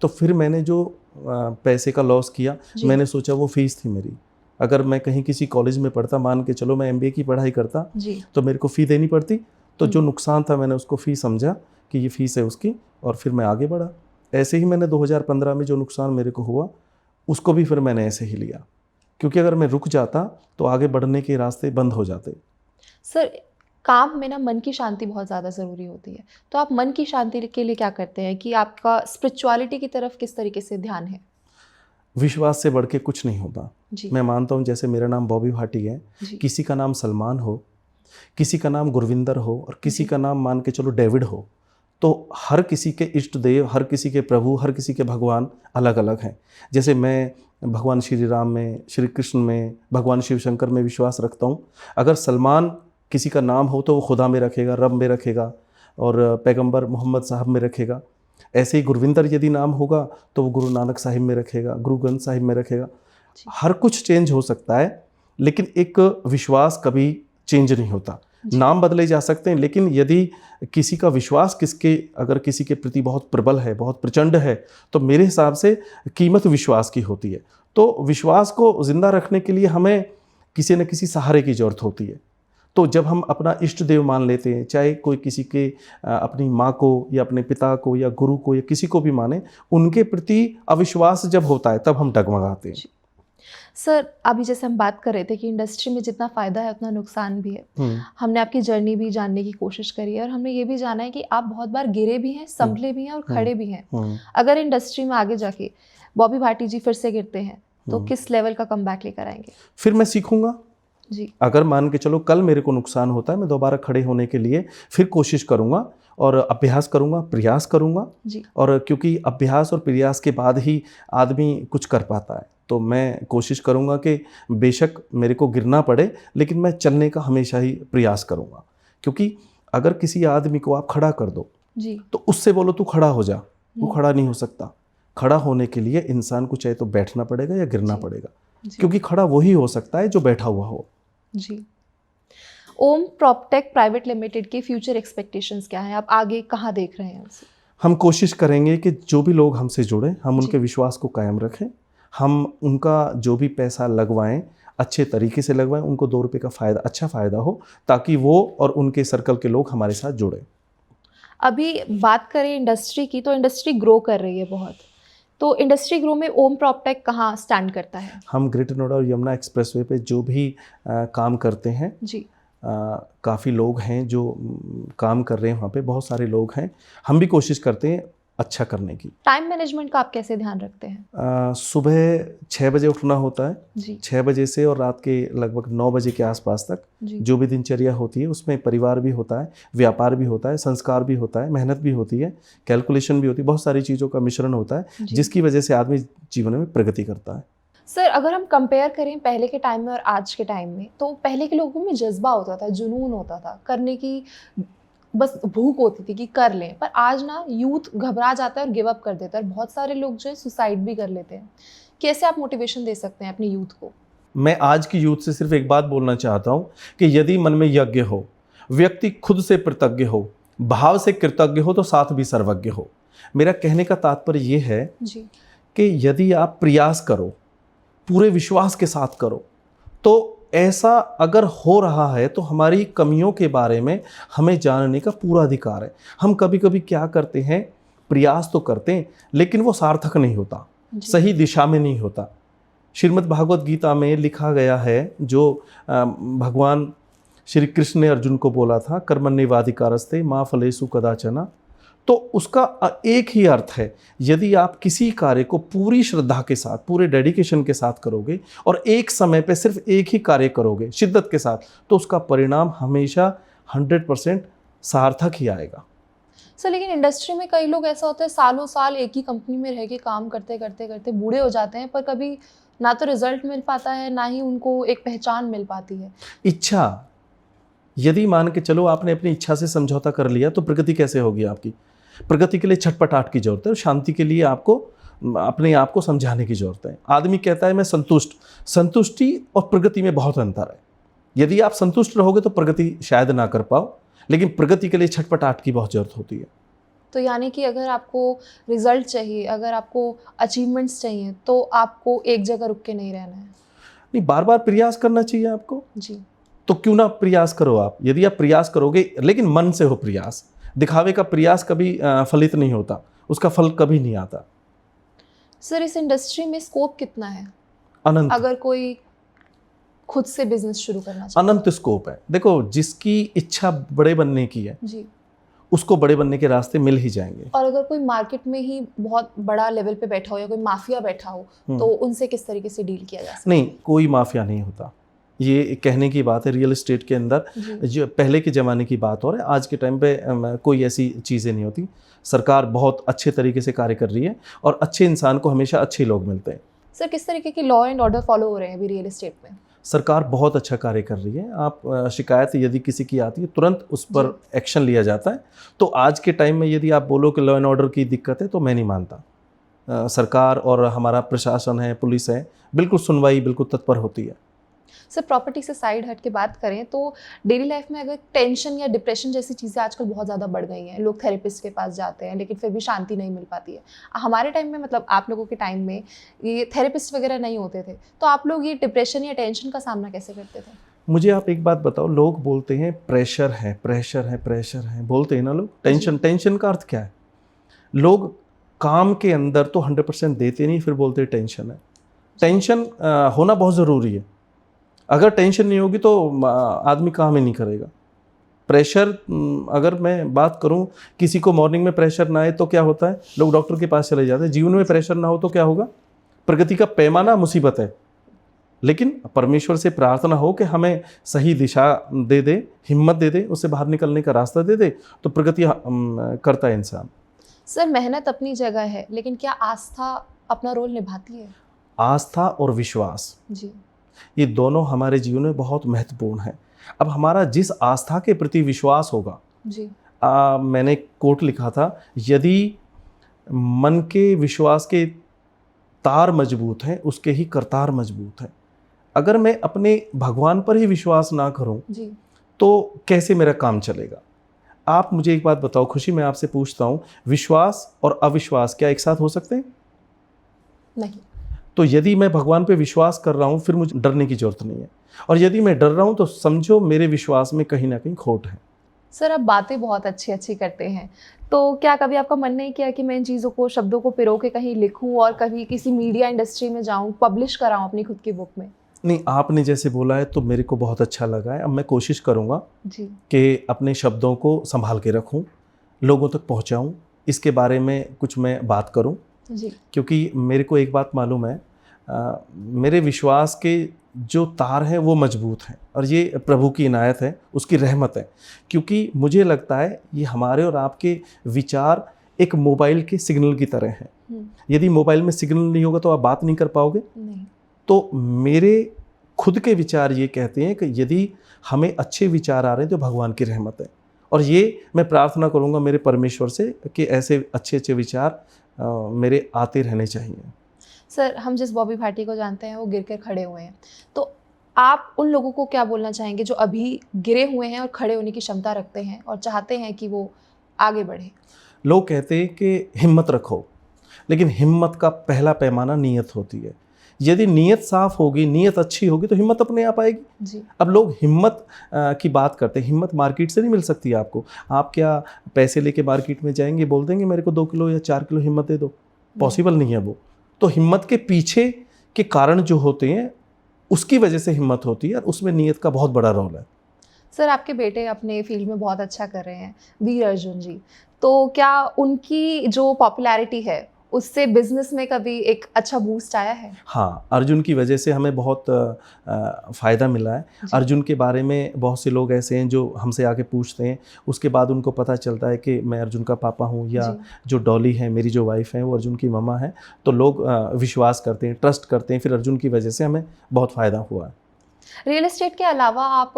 [SPEAKER 1] तो फिर मैंने जो पैसे का लॉस किया, मैंने सोचा वो फीस थी मेरी। अगर मैं कहीं किसी कॉलेज में पढ़ता, मान के चलो मैं MBA की पढ़ाई करता, तो मेरे को फ़ी देनी पड़ती। तो जो नुकसान था मैंने उसको फ़ी समझा कि ये फ़ीस है उसकी, और फिर मैं आगे बढ़ा। ऐसे ही मैंने 2015 में जो नुकसान मेरे को हुआ उसको भी फिर मैंने ऐसे ही लिया, क्योंकि अगर मैं रुक जाता तो आगे बढ़ने के रास्ते बंद हो जाते।
[SPEAKER 2] सर, काम में ना मन की शांति बहुत ज़्यादा ज़रूरी होती है, तो आप मन की शांति के लिए क्या करते हैं कि आपका स्पिरिचुअलिटी की तरफ किस तरीके से ध्यान है?
[SPEAKER 1] विश्वास से बढ़ के कुछ नहीं होता। मैं मानता हूँ, जैसे मेरा नाम बॉबी भाटी है, किसी का नाम सलमान हो, किसी का नाम गुरविंदर हो, और किसी का नाम मान के चलो डेविड हो, तो हर किसी के इष्ट देव, हर किसी के प्रभु, हर किसी के भगवान अलग अलग हैं। जैसे मैं भगवान श्री राम में, श्री कृष्ण में, भगवान शिव शंकर में विश्वास रखता हूँ। अगर सलमान किसी का नाम हो तो वो खुदा में रखेगा, रब में रखेगा, और पैगंबर मोहम्मद साहब में रखेगा। ऐसे ही गुरविंदर यदि नाम होगा तो वो गुरु नानक साहिब में रखेगा, गुरु ग्रंथ साहिब में रखेगा। हर कुछ चेंज हो सकता है, लेकिन एक विश्वास कभी चेंज नहीं होता। नाम बदले जा सकते हैं, लेकिन यदि किसी का विश्वास अगर किसी के प्रति बहुत प्रबल है, बहुत प्रचंड है, तो मेरे हिसाब से कीमत विश्वास की होती है। तो विश्वास को जिंदा रखने के लिए हमें किसी न किसी सहारे की ज़रूरत होती है। तो जब हम अपना इष्ट देव मान लेते हैं, चाहे कोई किसी के अपनी माँ को या अपने पिता को या गुरु को या किसी को भी माने, उनके प्रति अविश्वास जब होता है तब हम डगमगाते हैं।
[SPEAKER 2] सर, अभी जैसे हम बात कर रहे थे कि इंडस्ट्री में जितना फ़ायदा है उतना नुकसान भी है। हमने आपकी जर्नी भी जानने की कोशिश करी है, और हमने ये भी जाना है कि आप बहुत बार गिरे भी हैं, संभले भी हैं और खड़े भी हैं। अगर इंडस्ट्री में आगे जाके बॉबी भाटी जी फिर से गिरते हैं तो किस लेवल का कमबैक लेकर आएंगे? फिर
[SPEAKER 1] मैं सीखूंगा जी। अगर मान के चलो कल मेरे को नुकसान होता है, मैं दोबारा खड़े होने के लिए फिर कोशिश करूंगा और अभ्यास करूंगा, प्रयास करूंगा जी। और क्योंकि अभ्यास और प्रयास के बाद ही आदमी कुछ कर पाता है, तो मैं कोशिश करूंगा कि बेशक मेरे को गिरना पड़े, लेकिन मैं चलने का हमेशा ही प्रयास करूंगा। क्योंकि अगर किसी आदमी को आप खड़ा कर दो जी, तो उससे बोलो तू खड़ा हो जा, वो खड़ा नहीं हो सकता। खड़ा होने के लिए इंसान को चाहे तो बैठना पड़ेगा या गिरना पड़ेगा, क्योंकि खड़ा वही हो सकता है जो बैठा हुआ हो
[SPEAKER 2] जी। ओम प्रॉपटेक प्राइवेट लिमिटेड की फ्यूचर एक्सपेक्टेशंस क्या हैं? आप आगे कहाँ देख रहे हैं उसे?
[SPEAKER 1] हम कोशिश करेंगे कि जो भी लोग हमसे जुड़े, हम उनके विश्वास को कायम रखें। हम उनका जो भी पैसा लगवाएं अच्छे तरीके से लगवाएं, उनको 2 रुपये का फ़ायदा, अच्छा फ़ायदा हो, ताकि वो और उनके सर्कल के लोग हमारे साथ जुड़े।
[SPEAKER 2] अभी बात करें इंडस्ट्री की, तो इंडस्ट्री ग्रो कर रही है बहुत, तो इंडस्ट्री ग्रो में ओम प्रॉपटेक कहाँ स्टैंड करता है?
[SPEAKER 1] हम ग्रेटर नोएडा और यमुना एक्सप्रेसवे पे जो भी काम करते हैं जी, काफ़ी लोग हैं जो काम कर रहे हैं वहाँ पे, बहुत सारे लोग हैं। हम भी कोशिश करते हैं अच्छा करने की।
[SPEAKER 2] टाइम मैनेजमेंट का आप कैसे ध्यान रखते हैं?
[SPEAKER 1] सुबह 6 बजे उठना होता है जी। 6 बजे से और रात के लगभग 9 बजे के आसपास तक जो भी दिनचर्या होती है, उसमें परिवार भी होता है, व्यापार भी होता है, संस्कार भी होता है, मेहनत भी होती है, कैलकुलेशन भी होती है, बहुत सारी चीज़ों का मिश्रण होता है, जिसकी वजह से आदमी जीवन में प्रगति करता है।
[SPEAKER 2] सर, अगर हम कंपेयर करें पहले के टाइम में और आज के टाइम में, तो पहले के लोगों में जज्बा होता था, जुनून होता था, करने की बस भूख होती थी कि कर लें। पर आज ना यूथ घबरा जाता है और गिव अप कर देता है, और बहुत सारे लोग जो है सुसाइड भी कर लेते हैं। कैसे आप मोटिवेशन दे सकते हैं अपने यूथ को?
[SPEAKER 1] मैं आज की यूथ से सिर्फ एक बात बोलना चाहता हूँ कि यदि मन में यज्ञ हो, व्यक्ति खुद से कृतज्ञ हो, भाव से कृतज्ञ हो, तो साथ भी सर्वज्ञ हो। मेरा कहने का तात्पर्य ये है जी कि यदि आप प्रयास करो, पूरे विश्वास के साथ करो, तो ऐसा अगर हो रहा है तो हमारी कमियों के बारे में हमें जानने का पूरा अधिकार है। हम कभी कभी क्या करते हैं, प्रयास तो करते हैं लेकिन वो सार्थक नहीं होता, सही दिशा में नहीं होता। श्रीमद् भागवत गीता में लिखा गया है, जो भगवान श्री कृष्ण ने अर्जुन को बोला था, कर्मण्येवाधिकारस्ते मा फलेषु कदाचन। तो उसका एक ही अर्थ है, यदि आप किसी कार्य को पूरी श्रद्धा के साथ, पूरे डेडिकेशन के साथ करोगे और एक समय पे सिर्फ एक ही कार्य करोगे शिद्दत के साथ, तो उसका परिणाम हमेशा 100% सार्थक ही आएगा।
[SPEAKER 2] सर, लेकिन इंडस्ट्री में कई लोग ऐसा होता है, सालों साल एक ही कंपनी में रह के काम करते करते करते बूढ़े हो जाते हैं, पर कभी ना तो रिजल्ट मिल पाता है, ना ही उनको एक पहचान मिल पाती है।
[SPEAKER 1] इच्छा, यदि मान के चलो आपने अपनी इच्छा से समझौता कर लिया, तो प्रगति कैसे होगी आपकी? प्रगति के लिए छटपटाहट की जरूरत है और शांति के लिए आपको अपने आप को समझाने की जरूरत है। आदमी कहता है मैं संतुष्ट, संतुष्टि और प्रगति में बहुत अंतर है। यदि आप संतुष्ट रहोगे तो प्रगति शायद ना कर पाओ, लेकिन प्रगति के लिए छटपटाहट की बहुत जरूरत होती है।
[SPEAKER 2] तो यानी कि अगर आपको रिजल्ट चाहिए, अगर आपको अचीवमेंट्स चाहिए, तो आपको एक जगह रुक के नहीं रहना है।
[SPEAKER 1] नहीं, बार बार प्रयास करना चाहिए आपको।
[SPEAKER 2] जी।
[SPEAKER 1] तो क्यों ना प्रयास करो आप। यदि आप प्रयास करोगे, लेकिन मन से हो प्रयास। दिखावे का प्रयास कभी फलित नहीं होता, उसका फल कभी नहीं आता।
[SPEAKER 2] सर, इस इंडस्ट्री में स्कोप कितना है
[SPEAKER 1] अनंत,
[SPEAKER 2] अगर कोई खुद से बिजनेस शुरू करना चाहे?
[SPEAKER 1] अनंत स्कोप है। देखो, जिसकी इच्छा बड़े बनने की है
[SPEAKER 2] जी।
[SPEAKER 1] उसको बड़े बनने के रास्ते मिल ही जाएंगे।
[SPEAKER 2] और अगर कोई मार्केट में ही बहुत बड़ा लेवल पे बैठा हो या कोई माफिया बैठा हो, तो उनसे किस तरीके से डील किया जा सकता है?
[SPEAKER 1] नहीं, कोई माफिया नहीं होता। ये कहने की बात है। रियल एस्टेट के अंदर जो पहले के ज़माने की बात हो रहा है, आज के टाइम पे कोई ऐसी चीज़ें नहीं होती। सरकार बहुत अच्छे तरीके से कार्य कर रही है और अच्छे इंसान को हमेशा अच्छे लोग मिलते हैं।
[SPEAKER 2] सर, किस तरीके की लॉ एंड ऑर्डर फॉलो हो रहे हैं अभी रियल एस्टेट में?
[SPEAKER 1] सरकार बहुत अच्छा कार्य कर रही है। आप शिकायत यदि किसी की आती है, तुरंत उस पर एक्शन लिया जाता है। तो आज के टाइम में यदि आप बोलो कि लॉ एंड ऑर्डर की दिक्कत है, तो मैं नहीं मानता। सरकार और हमारा प्रशासन है, पुलिस है, बिल्कुल सुनवाई बिल्कुल तत्पर होती है।
[SPEAKER 2] सर, प्रॉपर्टी से साइड हट के बात करें तो डेली लाइफ में अगर टेंशन या डिप्रेशन जैसी चीज़ें आजकल बहुत ज़्यादा बढ़ गई हैं, लोग थेरेपिस्ट के पास जाते हैं लेकिन फिर भी शांति नहीं मिल पाती है। हमारे टाइम में, मतलब आप लोगों के टाइम में, ये थेरेपिस्ट वगैरह नहीं होते थे, तो आप लोग ये डिप्रेशन या टेंशन का सामना कैसे करते थे?
[SPEAKER 1] मुझे आप एक बात बताओ, लोग बोलते हैं प्रेशर है, प्रेशर है, प्रेशर है, बोलते हैं ना लोग। टेंशन, टेंशन का अर्थ क्या है? लोग काम के अंदर तो 100% देते नहीं, फिर बोलते हैं टेंशन है। टेंशन होना बहुत ज़रूरी है। अगर टेंशन नहीं होगी तो आदमी काम ही नहीं करेगा। प्रेशर, अगर मैं बात करूं, किसी को मॉर्निंग में प्रेशर ना आए तो क्या होता है? लोग डॉक्टर के पास चले जाते हैं। जीवन में प्रेशर ना हो तो क्या होगा? प्रगति का पैमाना मुसीबत है। लेकिन परमेश्वर से प्रार्थना हो कि हमें सही दिशा दे दे, हिम्मत दे दे, उससे बाहर निकलने का रास्ता दे दे, तो प्रगति करता है इंसान।
[SPEAKER 2] सर, मेहनत अपनी जगह है, लेकिन क्या आस्था अपना रोल निभाती है?
[SPEAKER 1] आस्था और विश्वास,
[SPEAKER 2] जी,
[SPEAKER 1] ये दोनों हमारे जीवन में बहुत महत्वपूर्ण है। अब हमारा जिस आस्था के प्रति विश्वास होगा,
[SPEAKER 2] जी,
[SPEAKER 1] मैंने कोट लिखा था, यदि मन के विश्वास के तार मजबूत हैं, उसके ही करतार मजबूत हैं। अगर मैं अपने भगवान पर ही विश्वास ना करूं,
[SPEAKER 2] जी,
[SPEAKER 1] तो कैसे मेरा काम चलेगा? आप मुझे एक बात बताओ खुशी, मैं आपसे पूछता हूं, विश्वास और अविश्वास क्या एक साथ हो सकते हैं?
[SPEAKER 2] नहीं।
[SPEAKER 1] तो यदि मैं भगवान पे विश्वास कर रहा हूं, फिर मुझे डरने की जरूरत नहीं है। और यदि मैं डर रहा हूं, तो समझो मेरे विश्वास में कहीं ना कहीं खोट है।
[SPEAKER 2] सर, आप बातें बहुत अच्छी अच्छी करते हैं, तो क्या कभी आपका मन नहीं किया कि मैं इन चीज़ों को, शब्दों को पिरो के कहीं लिखूं और कभी किसी मीडिया इंडस्ट्री में जाऊं, पब्लिश कराऊं अपनी खुद की बुक में?
[SPEAKER 1] नहीं, आपने जैसे बोला है तो मेरे को बहुत अच्छा लगा है। अब मैं कोशिश करूंगा
[SPEAKER 2] जी,
[SPEAKER 1] कि अपने शब्दों को संभाल के रखूं, लोगों तक पहुंचाऊं, इसके बारे में कुछ मैं बात करूं।
[SPEAKER 2] जी,
[SPEAKER 1] क्योंकि मेरे को एक बात मालूम है, मेरे विश्वास के जो तार हैं वो मजबूत हैं, और ये प्रभु की इनायत है, उसकी रहमत है। क्योंकि मुझे लगता है ये हमारे और आपके विचार एक मोबाइल के सिग्नल की तरह हैं। यदि मोबाइल में सिग्नल नहीं होगा तो आप बात नहीं कर पाओगे।
[SPEAKER 2] नहीं।
[SPEAKER 1] तो मेरे खुद के विचार ये कहते हैं कि यदि हमें अच्छे विचार आ रहे हैं तो भगवान की रहमत है। और ये मैं प्रार्थना करूँगा मेरे परमेश्वर से कि ऐसे अच्छे अच्छे विचार मेरे आते रहने चाहिए।
[SPEAKER 2] सर, हम जिस बॉबी भाटी को जानते हैं वो गिर कर खड़े हुए हैं, तो आप उन लोगों को क्या बोलना चाहेंगे जो अभी गिरे हुए हैं और खड़े होने की क्षमता रखते हैं और चाहते हैं कि वो आगे बढ़े?
[SPEAKER 1] लोग कहते हैं कि हिम्मत रखो, लेकिन हिम्मत का पहला पैमाना नीयत होती है। यदि नीयत साफ होगी, नीयत अच्छी होगी, तो हिम्मत अपने आप आएगी।
[SPEAKER 2] जी,
[SPEAKER 1] अब लोग हिम्मत की बात करते हैं। हिम्मत मार्केट से नहीं मिल सकती आपको। आप क्या पैसे लेके मार्केट में जाएंगे, बोल देंगे मेरे को 2 किलो या 4 किलो हिम्मत दे दो? पॉसिबल नहीं है वो। तो हिम्मत के पीछे के कारण जो होते हैं, उसकी वजह से हिम्मत होती है, और उसमें नीयत का बहुत बड़ा रोल है।
[SPEAKER 2] सर, आपके बेटे अपने फील्ड में बहुत अच्छा कर रहे हैं, वीर अर्जुन जी, तो क्या उनकी जो पॉपुलैरिटी है उससे बिजनेस में कभी एक अच्छा बूस्ट आया है?
[SPEAKER 1] हाँ, अर्जुन की वजह से हमें बहुत फ़ायदा मिला है। अर्जुन के बारे में बहुत से लोग ऐसे हैं जो हमसे आके पूछते हैं, उसके बाद उनको पता चलता है कि मैं अर्जुन का पापा हूँ, या जो डॉली है मेरी जो वाइफ है वो अर्जुन की मम्मा है। तो लोग विश्वास करते हैं, ट्रस्ट करते हैं। फिर अर्जुन की वजह से हमें बहुत फ़ायदा हुआ है।
[SPEAKER 2] रियल एस्टेट के अलावा आप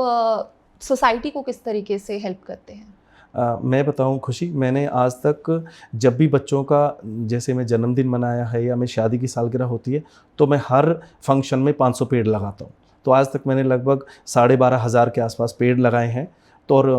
[SPEAKER 2] सोसाइटी को किस तरीके से हेल्प करते हैं?
[SPEAKER 1] मैं बताऊं खुशी, मैंने आज तक जब भी बच्चों का, जैसे मैं जन्मदिन मनाया है या मैं शादी की सालगिरह होती है, तो मैं हर फंक्शन में 500 पेड़ लगाता हूं। तो आज तक मैंने लगभग 12,500 के आसपास पेड़ लगाए हैं। तो और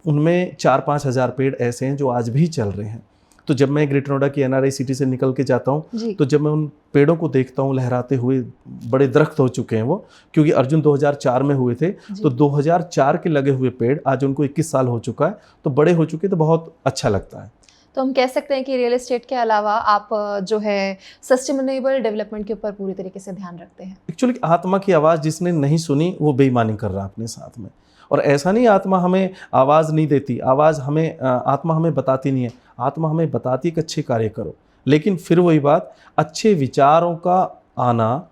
[SPEAKER 1] उनमें 4-5 हज़ार पेड़ ऐसे हैं जो आज भी चल रहे हैं। तो जब मैं ग्रेटर नोएडा की एनआरआई सिटी से निकल के जाता हूँ तो जब मैं उन पेड़ों को देखता हूँ लहराते हुए, बड़े दरख्त हो चुके हैं वो, क्योंकि अर्जुन 2004 में हुए थे, तो 2004 के लगे हुए पेड़ आज उनको 21 साल हो चुका है, तो बड़े हो चुके, तो बहुत अच्छा लगता है।
[SPEAKER 2] तो हम कह सकते हैं कि रियल एस्टेट के अलावा आप जो है सस्टेनेबल डेवलपमेंट के ऊपर पूरी तरीके से ध्यान रखते हैं।
[SPEAKER 1] एक्चुअली आत्मा की आवाज़ जिसने नहीं सुनी वो बेईमानी कर रहा है अपने साथ में। और ऐसा नहीं आत्मा हमें आवाज़ नहीं देती, आत्मा हमें बताती नहीं है, आत्मा हमें बताती है कि अच्छे कार्य करो। लेकिन फिर वही बात, अच्छे विचारों का आना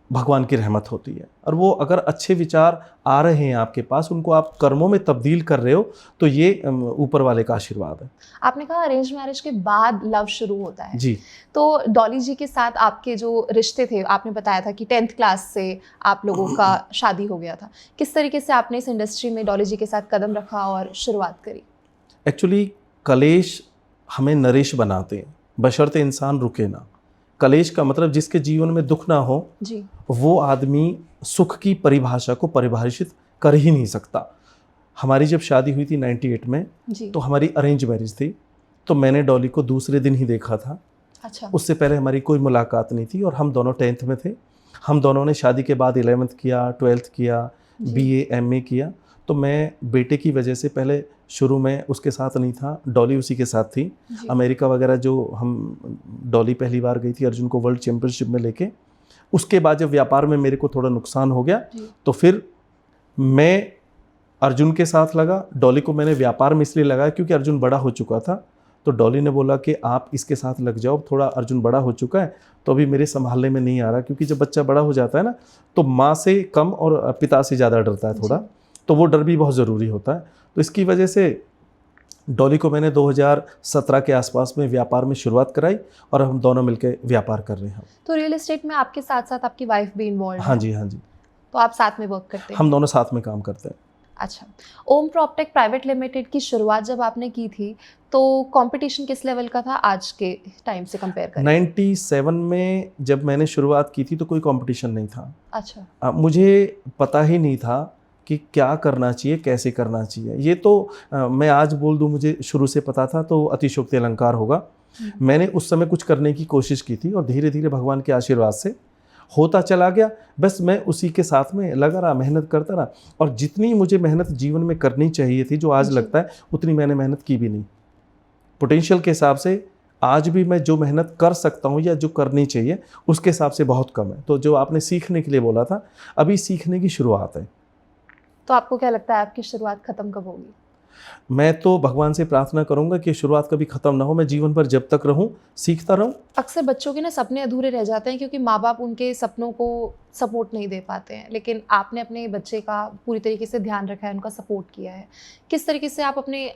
[SPEAKER 1] भगवान की रहमत होती है, और वो अगर अच्छे विचार आ रहे हैं आपके पास, उनको आप कर्मों में तब्दील कर रहे हो, तो ये ऊपर वाले का आशीर्वाद है।
[SPEAKER 2] आपने कहा अरेंज मैरिज के बाद लव शुरू होता है
[SPEAKER 1] जी।
[SPEAKER 2] तो डॉली जी के साथ आपके जो रिश्ते थे, आपने बताया था कि 10th क्लास से आप लोगों का शादी हो गया था, किस तरीके से आपने इस इंडस्ट्री में डॉली जी के साथ कदम रखा और शुरुआत करी?
[SPEAKER 1] एक्चुअली कलेश हमें नरेश बनाते हैं, बशर्ते इंसान रुके ना। कलेश का मतलब जिसके जीवन में दुख ना हो
[SPEAKER 2] जी।
[SPEAKER 1] वो आदमी सुख की परिभाषा को परिभाषित कर ही नहीं सकता। हमारी जब शादी हुई थी 98 में
[SPEAKER 2] जी।
[SPEAKER 1] तो हमारी अरेंज मैरिज थी, तो मैंने डॉली को दूसरे दिन ही देखा था।
[SPEAKER 2] अच्छा।
[SPEAKER 1] उससे पहले हमारी कोई मुलाकात नहीं थी, और हम दोनों 10th में थे। हम दोनों ने शादी के बाद 11th किया, 12th किया, BA MA किया। तो मैं बेटे की वजह से पहले शुरू में उसके साथ नहीं था, डॉली उसी के साथ थी। अमेरिका वगैरह जो डॉली पहली बार गई थी अर्जुन को वर्ल्ड चैम्पियनशिप में लेके, उसके बाद जब व्यापार में मेरे को थोड़ा नुकसान हो गया तो फिर मैं अर्जुन के साथ लगा। डॉली को मैंने व्यापार में इसलिए लगाया क्योंकि अर्जुन बड़ा हो चुका था, तो डॉली ने बोला कि आप इसके साथ लग जाओ, थोड़ा अर्जुन बड़ा हो चुका है तो अभी मेरे संभालने में नहीं आ रहा, क्योंकि जब बच्चा बड़ा हो जाता है ना तो माँ से कम और पिता से ज़्यादा डरता है थोड़ा, तो वो डर भी बहुत ज़रूरी होता है। तो इसकी वजह से डॉली को मैंने 2017 के आसपास में व्यापार में शुरुआत कराई, और हम दोनों मिलकर व्यापार कर रहे हैं।
[SPEAKER 2] तो रियल एस्टेट में आपके साथ साथ आपकी वाइफ भी इन्वॉल्व है?
[SPEAKER 1] हाँ जी, हाँ जी।
[SPEAKER 2] तो आप साथ में वर्क करते हैं?
[SPEAKER 1] हम दोनों साथ में काम करते हैं।
[SPEAKER 2] अच्छा। ओम प्रॉपटेक प्राइवेट लिमिटेड की शुरुआत जब आपने की थी तो कंपटीशन किस लेवल का था आज के टाइम से कंपेयर करें?
[SPEAKER 1] 97 में जब मैंने शुरुआत की थी तो कोई कंपटीशन नहीं था।
[SPEAKER 2] अच्छा।
[SPEAKER 1] मुझे पता ही नहीं था कि क्या करना चाहिए, कैसे करना चाहिए। ये तो मैं आज बोल दूं मुझे शुरू से पता था तो अतिशयोक्ति अलंकार होगा। मैंने उस समय कुछ करने की कोशिश की थी, और धीरे धीरे भगवान के आशीर्वाद से होता चला गया। बस मैं उसी के साथ में लगा रहा, मेहनत करता रहा, और जितनी मुझे मेहनत जीवन में करनी चाहिए थी, जो आज लगता है, उतनी मैंने मेहनत की भी नहीं। पोटेंशियल के हिसाब से आज भी मैं जो मेहनत कर सकता हूँ या जो करनी चाहिए उसके हिसाब से बहुत कम है। तो जो आपने सीखने के लिए बोला था, अभी सीखने की शुरुआत है।
[SPEAKER 2] तो आपको क्या लगता है आपकी शुरुआत खत्म कब होगी?
[SPEAKER 1] मैं तो भगवान से प्रार्थना करूंगा कि शुरुआत कभी ख़त्म ना हो, मैं जीवन भर जब तक रहूं सीखता रहूं।
[SPEAKER 2] अक्सर बच्चों के ना सपने अधूरे रह जाते हैं क्योंकि माँ बाप उनके सपनों को सपोर्ट नहीं दे पाते हैं, लेकिन आपने अपने बच्चे का पूरी तरीके से ध्यान रखा है, उनका सपोर्ट किया है। किस तरीके से आप अपने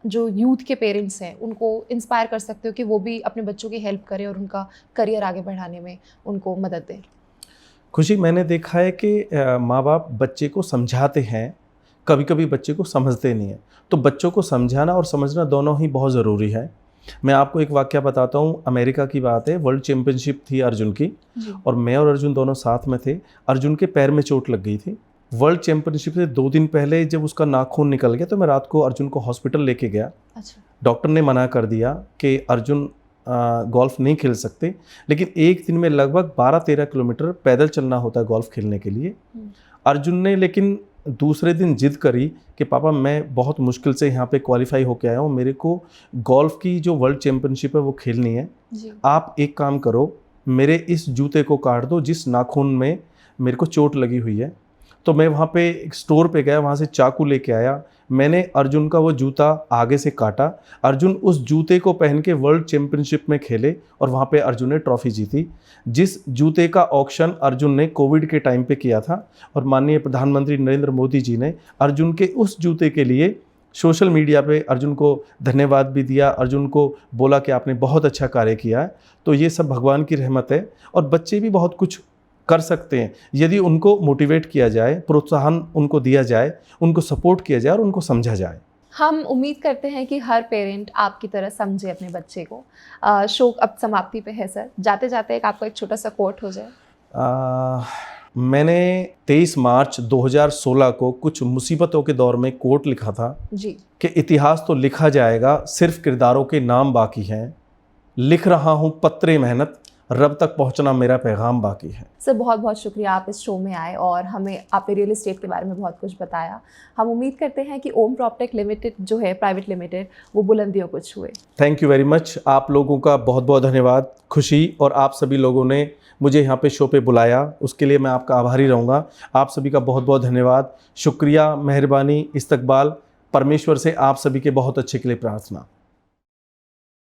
[SPEAKER 2] जो यूथ के पेरेंट्स हैं उनको इंस्पायर कर सकते हो कि वो भी अपने बच्चों की हेल्प करें और उनका करियर आगे बढ़ाने में उनको मदद दें?
[SPEAKER 1] खुशी, मैंने देखा है कि माँ बाप बच्चे को समझाते हैं, कभी कभी बच्चे को समझते नहीं है। तो बच्चों को समझाना और समझना दोनों ही बहुत ज़रूरी है। मैं आपको एक वाक़या बताता हूँ, अमेरिका की बात है। वर्ल्ड चैम्पियनशिप थी अर्जुन की, और मैं और अर्जुन दोनों साथ में थे। अर्जुन के पैर में चोट लग गई थी। वर्ल्ड चैम्पियनशिप से 2 दिन पहले जब उसका नाखून निकल गया तो मैं रात को अर्जुन को हॉस्पिटल लेके गया।
[SPEAKER 2] अच्छा।
[SPEAKER 1] डॉक्टर ने मना कर दिया कि अर्जुन गोल्फ नहीं खेल सकते, लेकिन एक दिन में लगभग 12-13 किलोमीटर पैदल चलना होता है गोल्फ खेलने के लिए। अर्जुन ने लेकिन दूसरे दिन जिद करी कि पापा मैं बहुत मुश्किल से यहाँ पे क्वालिफाई होके आया हूँ, मेरे को गोल्फ की जो वर्ल्ड चैम्पियनशिप है वो खेलनी है। आप एक काम करो, मेरे इस जूते को काट दो जिस नाखून में मेरे को चोट लगी हुई है। तो मैं वहाँ पे एक स्टोर पे गया, वहाँ से चाकू लेके आया। मैंने अर्जुन का वो जूता आगे से काटा। अर्जुन उस जूते को पहन के वर्ल्ड चैम्पियनशिप में खेले और वहाँ पे अर्जुन ने ट्रॉफी जीती। जिस जूते का ऑक्शन अर्जुन ने कोविड के टाइम पे किया था, और माननीय प्रधानमंत्री नरेंद्र मोदी जी ने अर्जुन के उस जूते के लिए सोशल मीडिया पे अर्जुन को धन्यवाद भी दिया, अर्जुन को बोला कि आपने बहुत अच्छा कार्य किया है। तो ये सब भगवान की रहमत है, और बच्चे भी बहुत कुछ कर सकते हैं यदि उनको मोटिवेट किया जाए, प्रोत्साहन उनको दिया जाए, उनको सपोर्ट किया जाए और उनको समझा जाए।
[SPEAKER 2] हम उम्मीद करते हैं कि हर पेरेंट आपकी तरह समझे अपने बच्चे को। शो अब समाप्ति पे है सर, जाते जाते आपका एक छोटा सा कोट हो जाए।
[SPEAKER 1] मैंने 23 मार्च 2016 को कुछ मुसीबतों के दौर में कोट लिखा था
[SPEAKER 2] जी।
[SPEAKER 1] कि इतिहास तो लिखा जाएगा, सिर्फ किरदारों के नाम बाकी हैं। लिख रहा हूँ पत्रे मेहनत, रब तक पहुँचना मेरा पैगाम बाकी है।
[SPEAKER 2] सर बहुत बहुत शुक्रिया, आप इस शो में आए और हमें आपने रियल एस्टेट के बारे में बहुत कुछ बताया। हम उम्मीद करते हैं कि ओम प्रॉपटेक लिमिटेड जो है प्राइवेट लिमिटेड, वो बुलंदियों को छुए।
[SPEAKER 1] Thank you very much. आप लोगों का बहुत बहुत धन्यवाद। खुशी और आप सभी लोगों ने मुझे यहाँ पे शो पे बुलाया, उसके लिए मैं आपका आभारी रहूँगा। आप सभी का बहुत बहुत धन्यवाद, शुक्रिया, मेहरबानी, इस्तकबाल। परमेश्वर से आप सभी के बहुत अच्छे के लिए प्रार्थना।